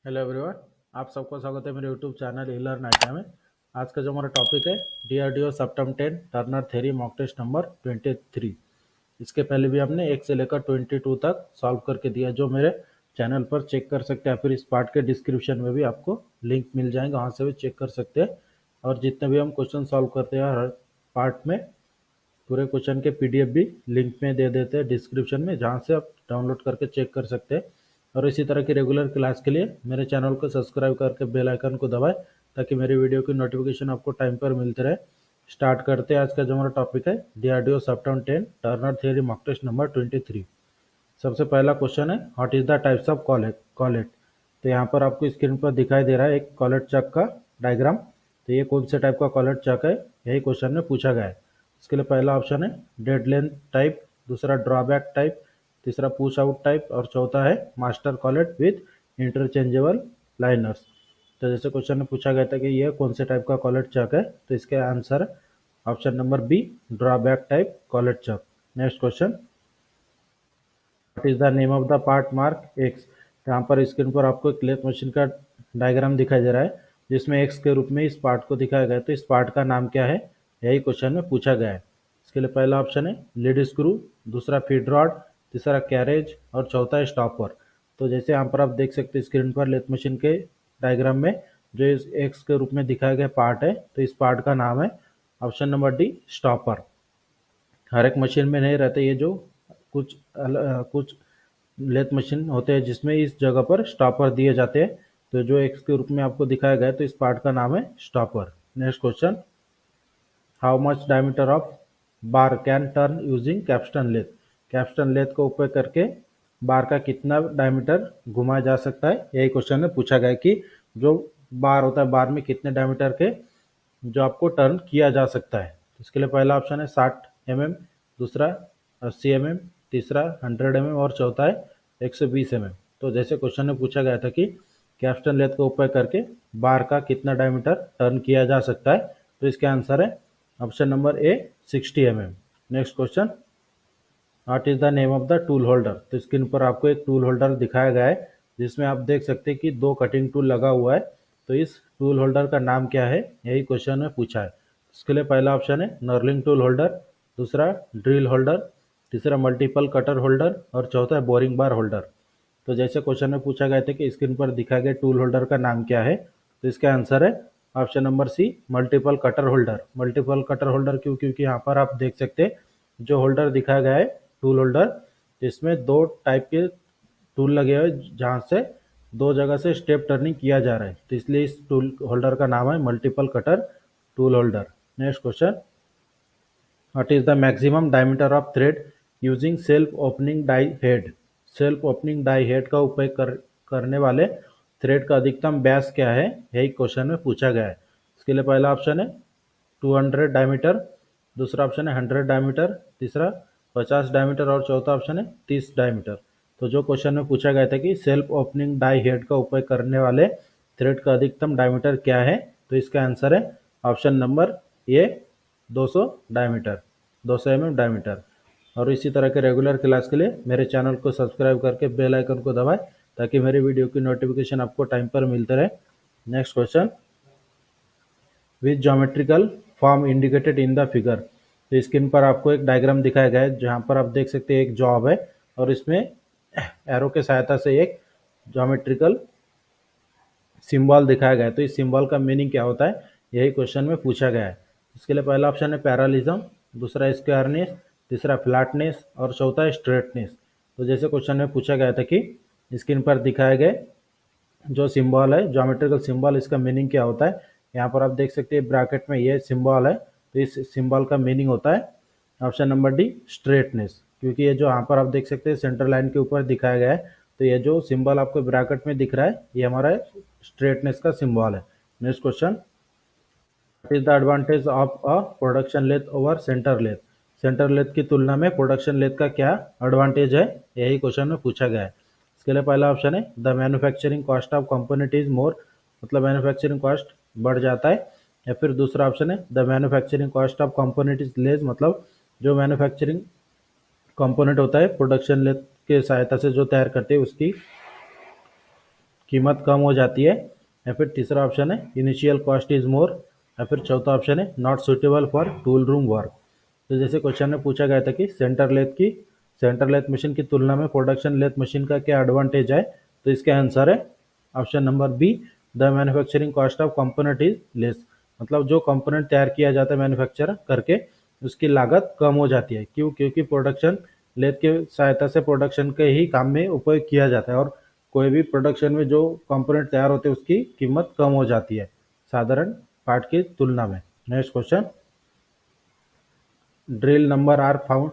Hello everyone, आप सबका स्वागत है मेरे यूट्यूब चैनल ईलर्न आइडिया में। आज का जो हमारा टॉपिक है DRDO September 10 turner theory mock test number 23। इसके पहले भी हमने 1 से लेकर 22 तक सॉल्व करके दिया, जो मेरे चैनल पर चेक कर सकते हैं। फिर इस पार्ट के डिस्क्रिप्शन में भी आपको लिंक मिल जाएंगे, वहाँ से भी चेक कर सकते हैं। और जितने भी हम क्वेश्चन सॉल्व करते हैं हर पार्ट में, पूरे क्वेश्चन के पीडीएफ भी लिंक में दे देते हैं डिस्क्रिप्शन में, जहाँ से आप डाउनलोड करके चेक कर सकते हैं। और इसी तरह की रेगुलर क्लास के लिए मेरे चैनल को सब्सक्राइब करके बेल आइकन को दबाएं, ताकि मेरी वीडियो की नोटिफिकेशन आपको टाइम पर मिलते रहे। स्टार्ट करते हैं। आज का जो हमारा टॉपिक है DRDO September 10 turner theory mock test number 23। सबसे पहला क्वेश्चन है what is the types of collet. तो यहाँ पर आपको स्क्रीन पर दिखाई दे रहा है एक कॉलेट चक का डायग्राम। तो ये कौन से टाइप का कॉलेट चक है, यही क्वेश्चन में पूछा गया है। इसके लिए पहला ऑप्शन है डेड लेंथ टाइप, दूसरा ड्रॉबैक टाइप, तीसरा पुश आउट टाइप और चौथा है master collet with interchangeable liners. तो जैसे क्वेश्चन में पूछा गया था कि यह कौन से टाइप का कॉलेट चक है, तो इसका answer option number B, drawback type collet chuck. Next question, what is the name of the part mark X. यहाँ पर स्क्रीन पर आपको एक लेथ मशीन का डायग्राम दिखाई दे रहा है, जिसमें एक्स के रूप में इस पार्ट को दिखाया गया है। तो इस पार्ट का नाम क्या है, यही क्वेश्चन में पूछा गया है। इसके लिए पहला ऑप्शन है लीड स्क्रू, दूसरा फीड रॉड, तीसरा कैरेज और चौथा है स्टॉपर। तो जैसे यहाँ पर आप देख सकते हैं स्क्रीन पर लेथ मशीन के डायग्राम में जो इस एक्स के रूप में दिखाया गया पार्ट है, तो इस पार्ट का नाम है ऑप्शन नंबर डी, स्टॉपर। हर एक मशीन में नहीं रहते ये, जो कुछ लेथ मशीन होते हैं जिसमें इस जगह पर स्टॉपर दिए जाते हैं। तो जो एक्स के रूप में आपको दिखाया गया है, तो इस पार्ट का नाम है stopper. Next question, how much diameter of bar can turn using capstan lathe. Capstan lathe का उपयोग करके बार का कितना डायमीटर घुमाया जा सकता है, यही क्वेश्चन में पूछा गया है कि जो बार होता है, बार में कितने डायमीटर के जो आपको टर्न किया जा सकता है। इसके लिए पहला ऑप्शन है 60 mm, दूसरा 80 mm, तीसरा 100 mm और चौथा है 120 mm। तो जैसे क्वेश्चन में पूछा गया था कि कैप्स्टन लेथ का उपयोग करके बार का कितना डायमीटर टर्न किया जा सकता है, तो इसका आंसर है option number A, 60 mm। Next question, what is the name of the tool holder. तो स्क्रीन पर आपको एक टूल होल्डर दिखाया गया है, जिसमें आप देख सकते हैं कि दो कटिंग टूल लगा हुआ है। तो इस टूल होल्डर का नाम क्या है, यही क्वेश्चन में पूछा है। इसके लिए पहला ऑप्शन है नर्लिंग टूल होल्डर, दूसरा ड्रिल होल्डर, तीसरा मल्टीपल कटर होल्डर और चौथा है बोरिंग बार होल्डर। तो जैसे क्वेश्चन में पूछा गया था कि स्क्रीन पर दिखाए गए टूल होल्डर का नाम क्या है, तो इसका आंसर है option number C, multiple cutter holder. Multiple cutter holder क्यों, क्योंकि यहाँ पर आप देख सकते हैं जो होल्डर दिखाया गया है टूल होल्डर, जिसमें दो टाइप के टूल लगे हुए जहाँ से दो जगह से स्टेप टर्निंग किया जा रहा है, तो इसलिए इस टूल होल्डर का नाम है multiple cutter tool holder. Next question, what is the maximum diameter of thread using self opening die head. Self opening die head का उपयोग करने वाले थ्रेड का अधिकतम व्यास क्या है, यही क्वेश्चन में पूछा गया है। इसके लिए पहला ऑप्शन है 200 डायमीटर, दूसरा ऑप्शन है 100 डायमीटर, तीसरा 50 डायमीटर और चौथा ऑप्शन है 30 डायमीटर। तो जो क्वेश्चन में पूछा गया था कि सेल्फ ओपनिंग डाई हेड का उपयोग करने वाले थ्रेड का अधिकतम डायमीटर क्या है, तो इसका आंसर है ऑप्शन नंबर ए, 200 डायमीटर, 200 डायमीटर। और इसी तरह के रेगुलर क्लास के लिए मेरे चैनल को सब्सक्राइब करके बेल आइकन को दबाएं, ताकि मेरी वीडियो की नोटिफिकेशन आपको टाइम पर मिलते रहे। Next question, with geometrical form indicated in the figure. तो स्क्रीन पर आपको एक डायग्राम दिखाया गया है, जहाँ पर आप देख सकते हैं एक जॉब है और इसमें एरो के सहायता से एक ज्योमेट्रिकल सिंबल दिखाया गया है। तो इस सिंबल का मीनिंग क्या होता है, यही क्वेश्चन में पूछा गया है। इसके लिए पहला ऑप्शन है पैरालिज्म, दूसरा स्क्वायरनेस, तीसरा फ्लैटनेस और चौथा है स्ट्रेटनेस। तो जैसे क्वेश्चन में पूछा गया था कि स्क्रीन पर दिखाए गए जो सिंबल है ज्योमेट्रिकल सिंबल, इसका मीनिंग क्या होता है। यहाँ पर आप देख सकते हैं ब्रैकेट में ये सिंबल है, तो इस सिंबल का मीनिंग होता है ऑप्शन नंबर डी, स्ट्रेटनेस। क्योंकि ये जो यहाँ पर आप देख सकते हैं सेंटर लाइन के ऊपर दिखाया गया है, तो ये जो सिंबल आपको ब्रैकेट में दिख रहा है, ये हमारा स्ट्रेटनेस का सिंबल है। Next question, what is the advantage of a production lathe over centre lathe. Centre lathe की तुलना में प्रोडक्शन लेथ का क्या एडवांटेज है, यही क्वेश्चन में पूछा गया है। इसके लिए पहला ऑप्शन है the manufacturing cost of component is more, मतलब मैन्युफैक्चरिंग कॉस्ट बढ़ जाता है। या फिर दूसरा ऑप्शन है the manufacturing cost of component is less, मतलब जो मैन्युफैक्चरिंग कंपोनेंट होता है प्रोडक्शन लेथ के सहायता से जो तैयार करते हैं उसकी कीमत कम हो जाती है, या फिर तीसरा ऑप्शन है इनिशियल कॉस्ट इज मोर, या फिर चौथा ऑप्शन है not suitable for tool room work. तो जैसे क्वेश्चन में पूछा गया था कि सेंटर लेथ मशीन की तुलना में प्रोडक्शन लेथ मशीन का क्या एडवांटेज है, तो इसका आंसर है option number B, the manufacturing cost of component is less. मतलब जो कंपोनेंट तैयार किया जाता है मैन्युफैक्चर करके उसकी लागत कम हो जाती है। क्यों? क्योंकि प्रोडक्शन लेथ की सहायता से प्रोडक्शन के ही काम में उपयोग किया जाता है, और कोई भी प्रोडक्शन में जो कंपोनेंट तैयार होते हैं उसकी कीमत कम हो जाती है साधारण पार्ट की तुलना में। Next question, drill number are found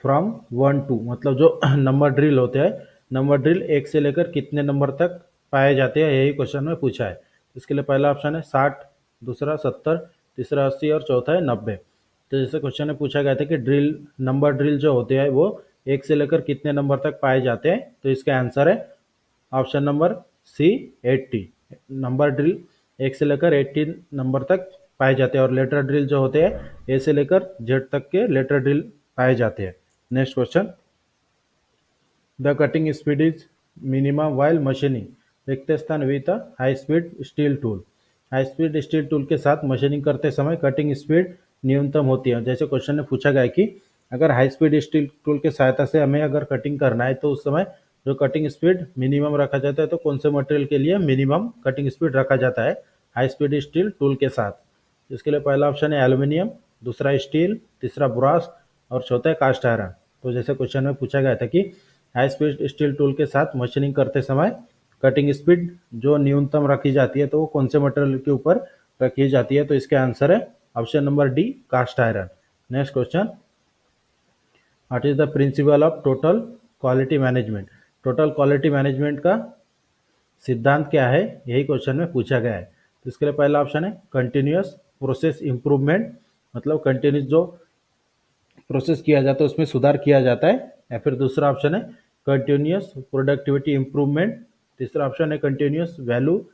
from 1 to, मतलब जो नंबर ड्रिल होते हैं, नंबर ड्रिल 1 से लेकर कितने नंबर तक पाए जाते हैं, यही क्वेश्चन में पूछा है। इसके लिए पहला ऑप्शन है 60, दूसरा 70, तीसरा 80 और चौथा है 90। तो जैसे क्वेश्चन में पूछा गया था कि नंबर ड्रिल जो होते हैं वो 1 से लेकर कितने नंबर तक पाए जाते हैं, तो इसका आंसर है option number C, 80। Number drill 1 से लेकर 80 नंबर तक पाए जाते हैं, और लेटर ड्रिल जो होते हैं ए से लेकर जेड तक के लेटर ड्रिल पाए जाते हैं। Next question, the cutting speed is minimum while machining, रिक्त स्थान with a high speed steel tool. High speed steel tool के साथ मशीनिंग करते समय कटिंग स्पीड न्यूनतम होती है। जैसे क्वेश्चन में पूछा गया कि अगर हाई स्पीड स्टील टूल की सहायता से हमें अगर कटिंग करना है तो उस समय जो कटिंग स्पीड मिनिमम रखा जाता है, तो कौन से मटेरियल के लिए मिनिमम कटिंग स्पीड रखा जाता है हाई स्पीड स्टील टूल के साथ। इसके लिए पहला ऑप्शन है एल्यूमिनियम, दूसरा स्टील, तीसरा ब्रास और चौथा है कास्ट आयरन। तो जैसे क्वेश्चन में पूछा गया था कि हाई स्पीड स्टील टूल के साथ मशीनिंग करते समय कटिंग स्पीड जो न्यूनतम रखी जाती है तो वो कौन से मटेरियल के ऊपर रखी जाती है, तो इसका आंसर है option number D, cast iron. Next question, what is the principle of total quality management. Total quality management का सिद्धांत क्या है, यही क्वेश्चन में पूछा गया है। तो इसके लिए पहला ऑप्शन है कंटिन्यूअस प्रोसेस इंप्रूवमेंट, मतलब कंटिन्यूस जो प्रोसेस किया जाता है उसमें सुधार किया जाता है, या फिर दूसरा ऑप्शन है कंटिन्यूअस प्रोडक्टिविटी इंप्रूवमेंट, तीसरा ऑप्शन है कंटिन्यूअस वैल्यू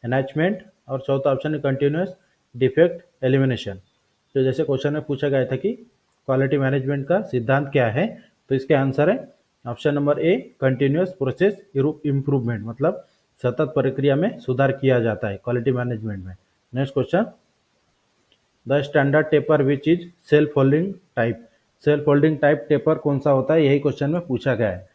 एनहांसमेंट, और चौथा ऑप्शन है कंटिन्यूअस डिफेक्ट एलिमिनेशन। तो जैसे क्वेश्चन में पूछा गया था कि क्वालिटी मैनेजमेंट का सिद्धांत क्या है, तो इसका आंसर है ऑप्शन नंबर ए, कंटिन्यूअस प्रोसेस इंप्रूवमेंट, मतलब सतत प्रक्रिया में सुधार किया जाता है क्वालिटी मैनेजमेंट में। Next question, the standard taper which is self holding type. Self holding type taper कौन सा होता है, यही क्वेश्चन में पूछा गया है।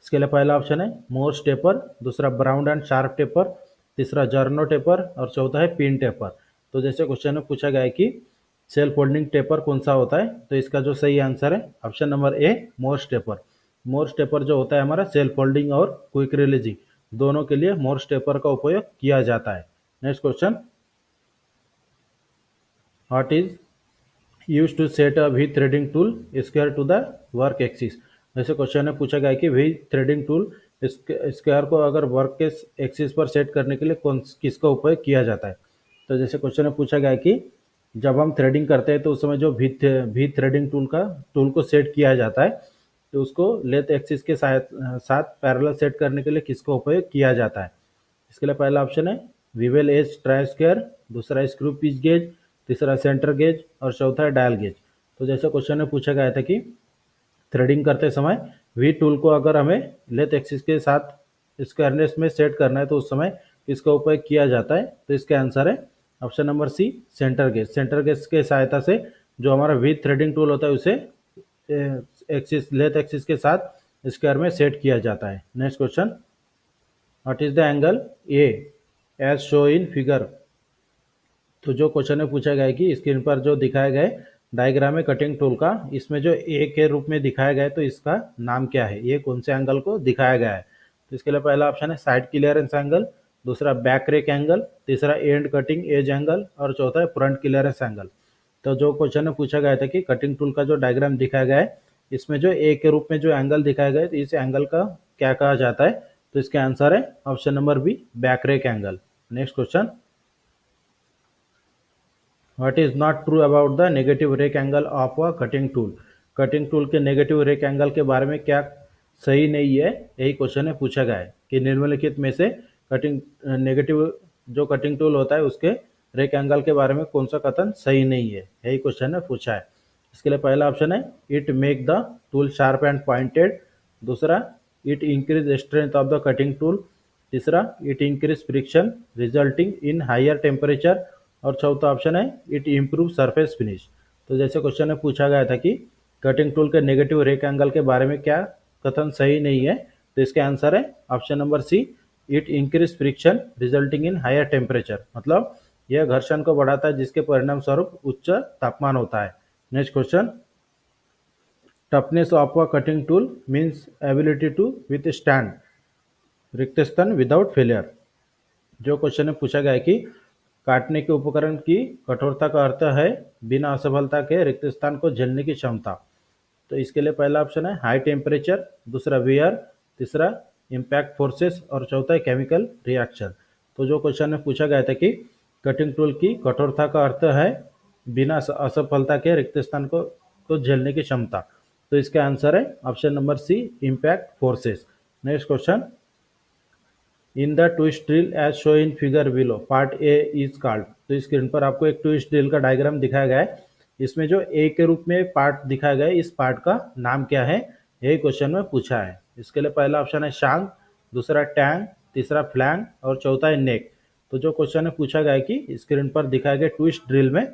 इसके लिए पहला ऑप्शन है मोर्स टेपर, दूसरा ब्राउन एंड शार्प टेपर, तीसरा जर्नो टेपर और चौथा है पिन टेपर। तो जैसे क्वेश्चन में पूछा गया है कि सेल्फ होल्डिंग टेपर कौन सा होता है, तो इसका जो सही आंसर है option number A, Morse taper. Morse taper जो होता है हमारा सेल्फ होल्डिंग और क्विक रिलीजिंग दोनों के लिए मोर्स टेपर का उपयोग किया जाता है। Next question, what is use to set a V threading tool square to the work axis. जैसे क्वेश्चन में पूछा गया है कि वी थ्रेडिंग टूल स्क्वायर को अगर वर्क के एक्सिस पर सेट करने के लिए किसका उपयोग किया जाता है। तो जैसे क्वेश्चन में पूछा गया है कि जब हम थ्रेडिंग करते हैं तो उस समय जो भी थ्रेडिंग टूल को सेट किया जाता है, तो उसको लेथ एक्सिस के साथ पैरेलल सेट करने के लिए किसका उपयोग किया जाता है। इसके लिए पहला ऑप्शन है विवेल एज ट्राई स्क्वायर, दूसरा स्क्रू पिच गेज, तीसरा सेंटर गेज और चौथा है डायल गेज। तो जैसे क्वेश्चन में पूछा गया था कि थ्रेडिंग करते समय वी टूल को अगर हमें लेथ एक्सिस के साथ स्क्वायरनेस में सेट करना है तो उस समय इसका उपयोग किया जाता है, तो इसका आंसर है option number C, centre gauge. Centre gauge के सहायता से जो हमारा वी थ्रेडिंग टूल होता है उसे लेथ एक्सिस के साथ स्क्वायर में सेट किया जाता है। Next question, what is the angle A as show in figure. तो जो क्वेश्चन में पूछा गया है कि स्क्रीन पर जो दिखाया गया है डायग्राम है कटिंग टूल का, इसमें जो ए के रूप में दिखाया गया है तो इसका नाम क्या है, ये कौन से एंगल को दिखाया गया है। तो इसके लिए पहला ऑप्शन है साइड क्लियरेंस एंगल, दूसरा बैक रेक एंगल, तीसरा एंड कटिंग एज एंगल और चौथा है फ्रंट क्लियरेंस एंगल। तो जो क्वेश्चन में पूछा गया था कि कटिंग टूल का जो डायग्राम दिखाया गया है इसमें जो ए के रूप में जो एंगल दिखाया गया है तो इस एंगल का क्या कहा जाता है, तो इसका आंसर है option number B, back rake angle. Next question, what is not true about the negative rake angle of a cutting tool. Cutting tool के नेगेटिव रेक एंगल के बारे में क्या सही नहीं है, यही क्वेश्चन में पूछा गया है कि निम्नलिखित में से कटिंग नेगेटिव जो कटिंग टूल होता है उसके रेक एंगल के बारे में कौन सा कथन सही नहीं है, यही क्वेश्चन में पूछा है। इसके लिए पहला ऑप्शन है it make the tool sharp and pointed, दूसरा it increase strength of the cutting tool, तीसरा it increase friction resulting in higher temperature, और चौथा ऑप्शन है इट इम्प्रूव सरफेस फिनिश। तो जैसे क्वेश्चन में पूछा गया था कि कटिंग टूल के नेगेटिव रेक एंगल के बारे में क्या कथन सही नहीं है, तो इसका आंसर है option number C, it increase friction resulting in higher temperature, मतलब यह घर्षण को बढ़ाता है जिसके परिणाम स्वरूप उच्च तापमान होता है। Next question, toughness of a cutting tool means ability to withstand रिक्त स्थान विदाउट फेलियर। जो क्वेश्चन में पूछा गया है कि काटने के उपकरण की कठोरता का अर्थ है बिना असफलता के रिक्त स्थान को झेलने की क्षमता। तो इसके लिए पहला ऑप्शन है हाई टेम्परेचर, दूसरा वियर, तीसरा इम्पैक्ट फोर्सेस और चौथा है केमिकल रिएक्शन। तो जो क्वेश्चन में पूछा गया था कि कटिंग टूल की कठोरता का अर्थ है बिना असफलता के रिक्त स्थान को झेलने की क्षमता, तो इसका आंसर है option number C, impact forces. Next question, in the twist drill as show in figure below part A is called. तो इस स्क्रीन पर आपको एक ट्विस्ट ड्रिल का डायग्राम दिखाया गया है, इसमें जो ए के रूप में पार्ट दिखाया गया है इस पार्ट का नाम क्या है, यही क्वेश्चन में पूछा है। इसके लिए पहला ऑप्शन है शांग, दूसरा टैंग, तीसरा फ्लैंग और चौथा है नेक। तो जो क्वेश्चन में पूछा गया है कि स्क्रीन पर दिखाए गए ट्विस्ट ड्रिल में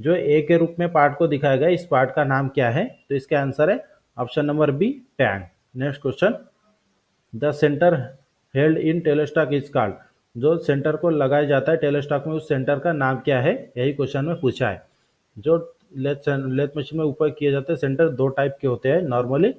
जो ए के रूप में पार्ट को दिखाया गया इस पार्ट का नाम क्या है, तो इसका आंसर है option number B, tang. Next question, the centre held in tailstock is called. जो सेंटर को लगाया जाता है टेलेस्टॉक में उस सेंटर का नाम क्या है, यही क्वेश्चन में पूछा है। जो लेथ मशीन में उपयोग किए जाते हैं सेंटर दो टाइप के होते हैं नॉर्मली,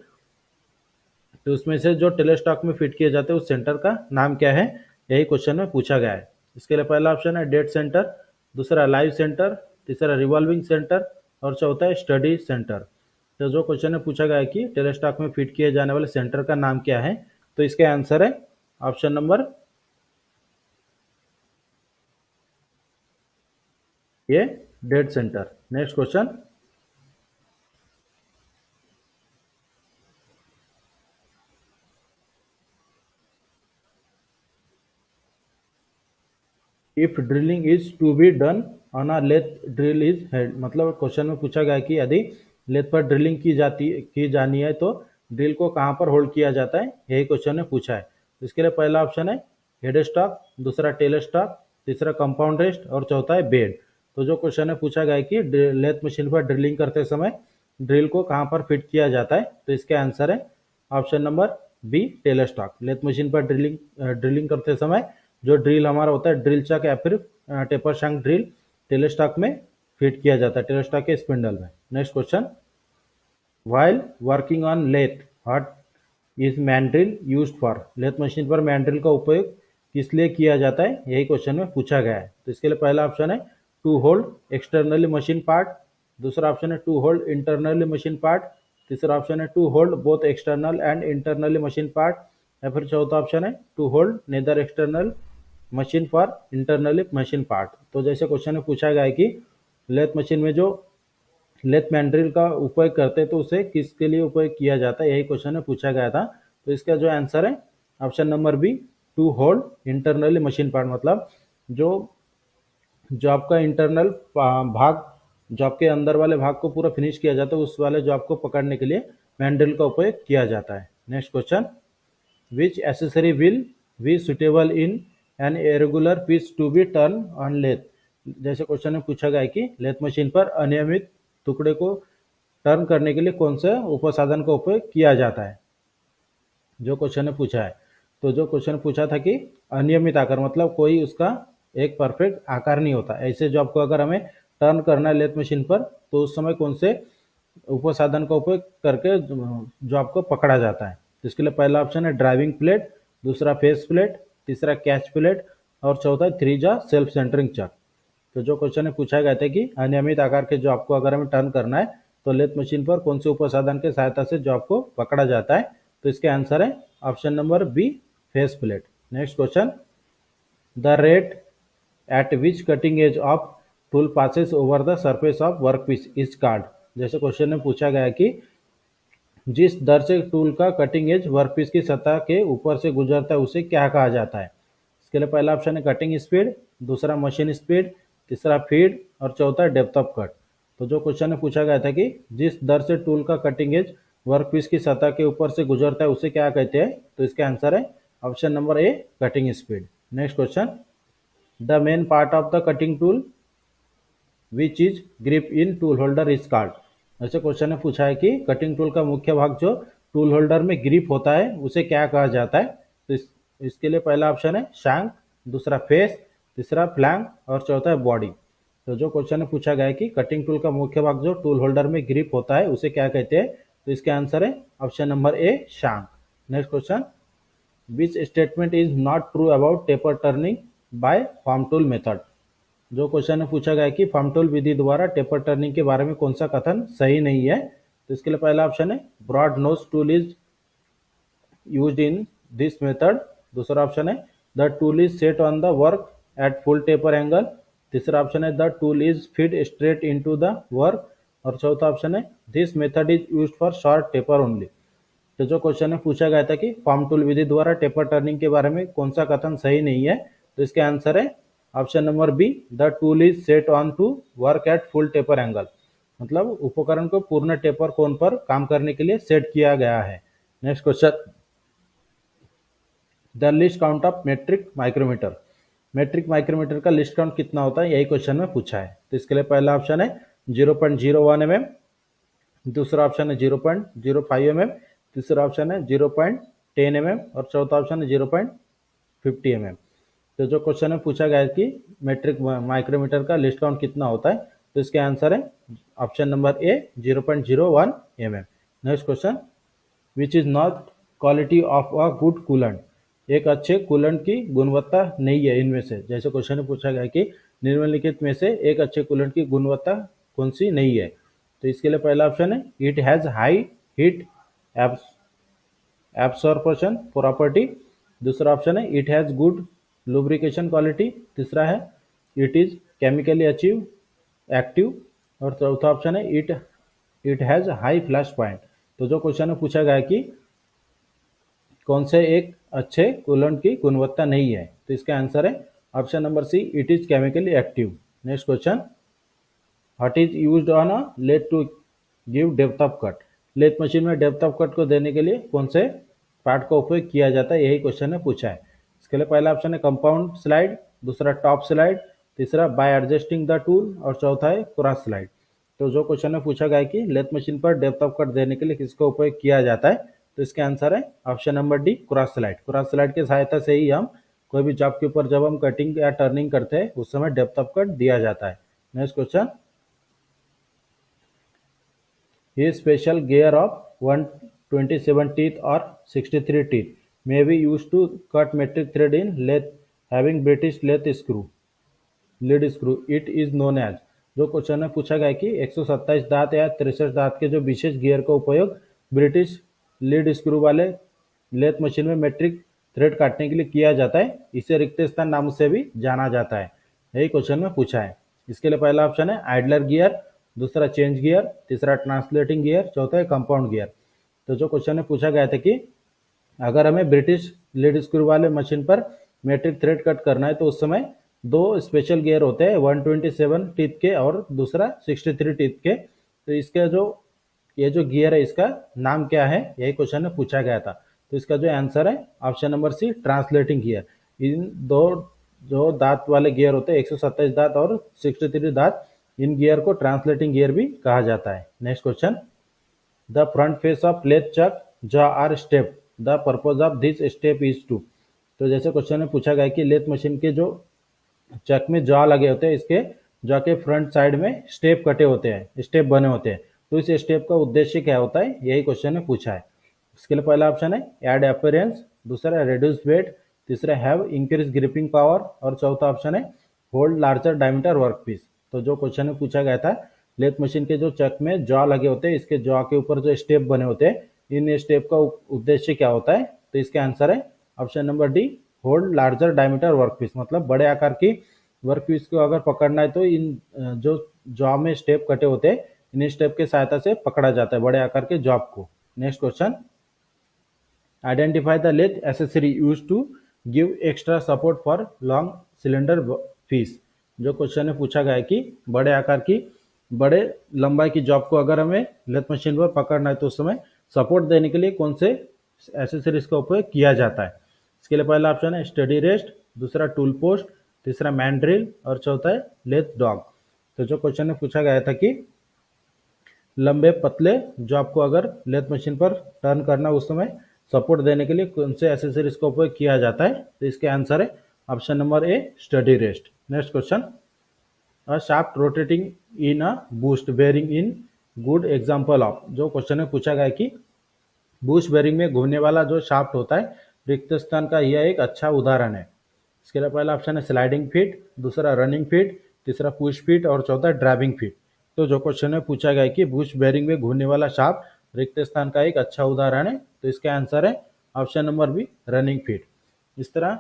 तो उसमें से जो टेलेस्टॉक में फिट किए जाते हैं उस सेंटर का नाम क्या है, यही क्वेश्चन में पूछा गया है। इसके लिए पहला ऑप्शन है डेड सेंटर, दूसरा लाइव सेंटर, तीसरा रिवॉल्विंग सेंटर और चौथा है स्टडी सेंटर। तो जो क्वेश्चन में पूछा गया है कि टेलेस्टॉक में फिट किए जाने वाले सेंटर का नाम क्या है, तो इसका आंसर है option number A, dead centre. Next question, if drilling is to be done on a lathe drill is head, मतलब क्वेश्चन में पूछा गया कि यदि लेथ पर ड्रिलिंग की जानी है तो ड्रिल को कहाँ पर होल्ड किया जाता है, यही क्वेश्चन में पूछा है। इसके लिए पहला ऑप्शन है हेड स्टॉक, दूसरा टेल स्टॉक, तीसरा कंपाउंड रेस्ट और चौथा है बेड। तो जो क्वेश्चन में पूछा गया है कि लेथ मशीन पर ड्रिलिंग करते समय ड्रिल को कहाँ पर फिट किया जाता है, तो इसका आंसर है option number B, tail stock. Lathe machine पर ड्रिलिंग करते समय जो ड्रिल हमारा होता है ड्रिल चक या फिर taper shank drill tail stock में फिट किया जाता है, टेल स्टॉक के स्पिंडल में। Next question, while working on lathe what is mandrel used for. Lathe machine पर मैंड्रिल का उपयोग किस लिए किया जाता है, यही क्वेश्चन में पूछा गया है। तो इसके लिए पहला ऑप्शन है to hold externally machine part, दूसरा ऑप्शन है to hold internally machine part, तीसरा ऑप्शन है to hold both external and internally machine part, या फिर चौथा ऑप्शन है to hold neither external machine for internally machine part. तो जैसे क्वेश्चन में पूछा गया है कि लेथ मशीन में जो लेथ मैंड्रिल का उपयोग करते हैं तो उसे किसके लिए उपयोग किया जाता है, यही क्वेश्चन में पूछा गया था। तो इसका जो आंसर है option number B, to hold internally machine part, मतलब जो जो आपका इंटरनल भाग जो आपके अंदर वाले भाग को पूरा फिनिश किया जाता है उस वाले जो आपको पकड़ने के लिए मैंड्रिल का उपयोग किया जाता है। Next question, which accessory will be suitable in an irregular piece to be turn on lathe. जैसे क्वेश्चन में पूछा गया है कि लेथ मशीन पर अनियमित टुकड़े को टर्न करने के लिए कौन सा उपसाधन का उपयोग किया जाता है, जो क्वेश्चन ने पूछा है। तो जो क्वेश्चन पूछा था कि अनियमित आकार, मतलब कोई उसका एक परफेक्ट आकार नहीं होता, ऐसे जो आपको अगर हमें टर्न करना है लेथ मशीन पर तो उस समय कौन से उपसाधन का उपयोग करके जो आपको पकड़ा जाता है। तो इसके लिए पहला ऑप्शन है ड्राइविंग प्लेट, दूसरा फेस प्लेट, तीसरा कैच प्लेट और चौथा थ्री जा सेल्फ सेंटरिंग चक। तो जो क्वेश्चन में पूछा गया था कि अनियमित आकार के जो आपको अगर हमें टर्न करना है तो लेथ मशीन पर कौन से उपसाधन के सहायता से जो आपको पकड़ा जाता है, तो इसके आंसर है option number B, face plate. Next question, the rate at which cutting edge of tool passes over the surface of workpiece is called. जैसे क्वेश्चन में पूछा गया कि जिस दर से टूल का कटिंग एज वर्कपीस की सतह के ऊपर से गुजरता है उसे क्या कहा जाता है। इसके लिए पहला ऑप्शन है कटिंग स्पीड, दूसरा मशीन स्पीड, तीसरा फीड और चौथा डेप्थ ऑफ कट। तो जो क्वेश्चन में पूछा गया था कि जिस दर से टूल का कटिंग एज वर्कपीस की सतह के ऊपर से गुजरता है उसे क्या कहते हैं, तो इसका आंसर है option number A cutting speed. Next question, the main part of the cutting tool which is grip in tool holder is called. ऐसे क्वेश्चन ने पूछा है कि कटिंग टूल का मुख्य भाग जो टूल होल्डर में ग्रिप होता है उसे क्या कहा जाता है। तो इसके लिए पहला ऑप्शन है शैंक, दूसरा फेस, तीसरा फ्लैंक और चौथा है बॉडी। तो जो क्वेश्चन में पूछा गया है कि कटिंग टूल का मुख्य भाग जो टूल होल्डर में ग्रिप होता है उसे क्या कहते हैं, तो इसका आंसर है option number A shank. Next question, which statement is not true about taper turning by form tool method. जो क्वेश्चन में पूछा गया है कि फार्म टूल विधि द्वारा टेपर टर्निंग के बारे में कौन सा कथन सही नहीं है। तो इसके लिए पहला ऑप्शन है broad nose tool is used in this method. दूसरा ऑप्शन है the tool is set on the work at full taper angle. तीसरा ऑप्शन है the tool is feed straight into the work. और चौथा ऑप्शन है this method is used for short taper only. तो जो question में पूछा गया था कि फार्म टूल विधि द्वारा टेपर टर्निंग के बारे में कौन सा कथन सही नहीं है, तो इसका आंसर है option number B the tool is set on to work at full taper angle. मतलब उपकरण को पूर्ण टेपर कोण पर काम करने के लिए सेट किया गया है। Next question, the least count of metric micrometer. Metric micrometer का लिस्ट काउंट कितना होता है, यही क्वेश्चन में पूछा है। तो इसके लिए पहला ऑप्शन है 0.01 mm, दूसरा ऑप्शन है 0.05 mm, तीसरा ऑप्शन है 0.10 mm और चौथा ऑप्शन है 0.50 mm। तो जो क्वेश्चन में पूछा गया है कि मेट्रिक माइक्रोमीटर का लिस्ट काउंट कितना होता है, तो इसके आंसर है option number A 0.01 mm। Next question, which is not quality of a good coolant. एक अच्छे कूलेंट की गुणवत्ता नहीं है इनमें से। जैसे क्वेश्चन में पूछा गया कि निम्नलिखित में से एक अच्छे कूलेंट की गुणवत्ता कौन सी नहीं है। तो इसके लिए पहला ऑप्शन है it has high heat absorption property. दूसरा ऑप्शन है it has good lubrication quality. तीसरा है it is chemically achieve active. और चौथा ऑप्शन है it has high flash point. तो जो क्वेश्चन में पूछा गया कि कौन से एक अच्छे कूलेंट की गुणवत्ता नहीं है, तो इसका आंसर है option number C it is chemically active. Next question, what is used on a lathe to give depth of cut. Lathe machine में डेप्थ ऑफ कट को देने के लिए कौन से पार्ट का उपयोग किया जाता है, यही क्वेश्चन ने पूछा है। इसके लिए पहला ऑप्शन है कंपाउंड स्लाइड, दूसरा टॉप स्लाइड, तीसरा बाय एडजस्टिंग द टूल और चौथा है क्रॉस स्लाइड। तो जो क्वेश्चन में पूछा गया है कि लेथ मशीन पर डेप्थ ऑफ कट देने के लिए किसका उपयोग किया जाता है, तो इसका आंसर है option number D cross slide. Cross slide की सहायता से ही हम कोई भी जॉब के ऊपर जब हम कटिंग या टर्निंग करते हैं उस समय डेप्थ ऑफ कट दिया जाता है। नेक्स्ट क्वेश्चन, ये special gear of 127 teeth or 63 teeth may be used to cut metric thread in lathe having British lathe screw lead screw it is known as. जो question में पूछा गया कि 127 दांत या 63 दांत के जो विशेष गियर का उपयोग ब्रिटिश लीड स्क्रू वाले लेथ मशीन में मेट्रिक थ्रेड काटने के लिए किया जाता है, इसे रिक्त स्थान नाम से भी जाना जाता है, यही क्वेश्चन में पूछा है। इसके लिए पहला ऑप्शन है आइडलर गियर, दूसरा चेंज गियर, तीसरा ट्रांसलेटिंग गियर, चौथा है कंपाउंड गियर। तो जो क्वेश्चन में पूछा गया था कि अगर हमें ब्रिटिश लीड स्क्रू वाले मशीन पर मेट्रिक थ्रेड कट करना है तो उस समय दो स्पेशल गियर होते हैं 127 टीथ के और दूसरा 63 टीथ के। तो इसका जो ये जो गियर है इसका नाम क्या है, यही क्वेश्चन में पूछा गया था। तो इसका जो आंसर है option number C translating gear. इन दो जो दांत वाले गियर होते हैं 127 दांत और 63 दांत, इन गियर को ट्रांसलेटिंग गियर भी कहा जाता है। Next question, the front face of lathe chuck jaw are step, the purpose of this step is to. तो जैसे क्वेश्चन में पूछा गया कि लेथ मशीन के जो चक में जॉ लगे होते हैं, इसके जॉ के फ्रंट साइड में स्टेप कटे होते हैं, स्टेप बने होते हैं, तो इस स्टेप का उद्देश्य क्या होता है, यही क्वेश्चन में पूछा है। इसके लिए पहला ऑप्शन है ऐड अपीयरेंस, दूसरा रिड्यूस वेट, तीसरा हैव इंक्रीज ग्रिपिंग पावर और चौथा ऑप्शन है hold larger diameter work piece. तो जो क्वेश्चन में पूछा गया था लेथ मशीन के जो चक में जॉ लगे होते हैं, इसके जॉ के ऊपर जो स्टेप बने होते हैं, इन स्टेप का उद्देश्य क्या होता है, तो इसका आंसर है option number D hold larger diameter work piece. मतलब बड़े आकार की वर्क पीस को अगर पकड़ना है तो इन जो जॉ में स्टेप कटे होते हैं, इन स्टेप के सहायता से पकड़ा जाता है बड़े आकार के जॉब को। Next question, identify the lathe accessory use to give extra support for long cylinder piece. जो क्वेश्चन में पूछा गया है कि बड़े आकार की बड़े लंबाई की जॉब को अगर हमें लेथ मशीन पर पकड़ना है तो उस समय सपोर्ट देने के लिए कौन से एसेसरीज का उपयोग किया जाता है। इसके लिए पहला ऑप्शन है स्टडी रेस्ट, दूसरा टूल पोस्ट, तीसरा मैन ड्रिल और चौथा है लेथ डॉग। तो जो क्वेश्चन में पूछा गया था कि लंबे पतले जो आपको अगर लेथ मशीन पर टर्न करना उस समय सपोर्ट देने के लिए कौन से एसेसरीज का उपयोग किया जाता है, तो इसके आंसर है option number A steady rest. Next question, a shaft rotating in a bush bearing in good example of. जो क्वेश्चन में पूछा गया कि बूस्ट बेरिंग में घूमने वाला जो शाफ्ट होता है रिक्त स्थान का यह एक अच्छा उदाहरण है। इसके लिए पहला ऑप्शन है स्लाइडिंग फीट, दूसरा रनिंग फीट, तीसरा पुश फीट और चौथा ड्राइविंग फीट। तो जो क्वेश्चन में पूछा गया है कि बूस्ट बेरिंग में घूमने वाला शाफ्ट रिक्त स्थान का एक अच्छा उदाहरण है, तो इसका आंसर है option number B running fit. इस तरह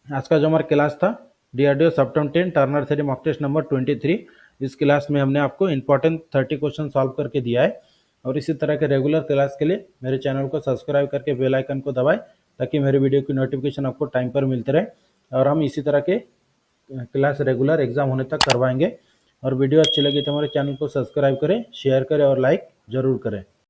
आज का जो हमारा क्लास था DRDO September 10 turner theory mock test number 23, इस क्लास में हमने आपको इंपॉर्टेंट 30 क्वेश्चन सॉल्व करके दिया है। और इसी तरह के रेगुलर क्लास के लिए मेरे चैनल को सब्सक्राइब करके बेल आइकन को दबाएं ताकि मेरे वीडियो की नोटिफिकेशन आपको टाइम पर मिलते रहे। और हम इसी तरह के क्लास रेगुलर एग्जाम होने तक करवाएंगे। और वीडियो अच्छी लगी तो हमारे चैनल को सब्सक्राइब करें, शेयर करें और लाइक ज़रूर करें।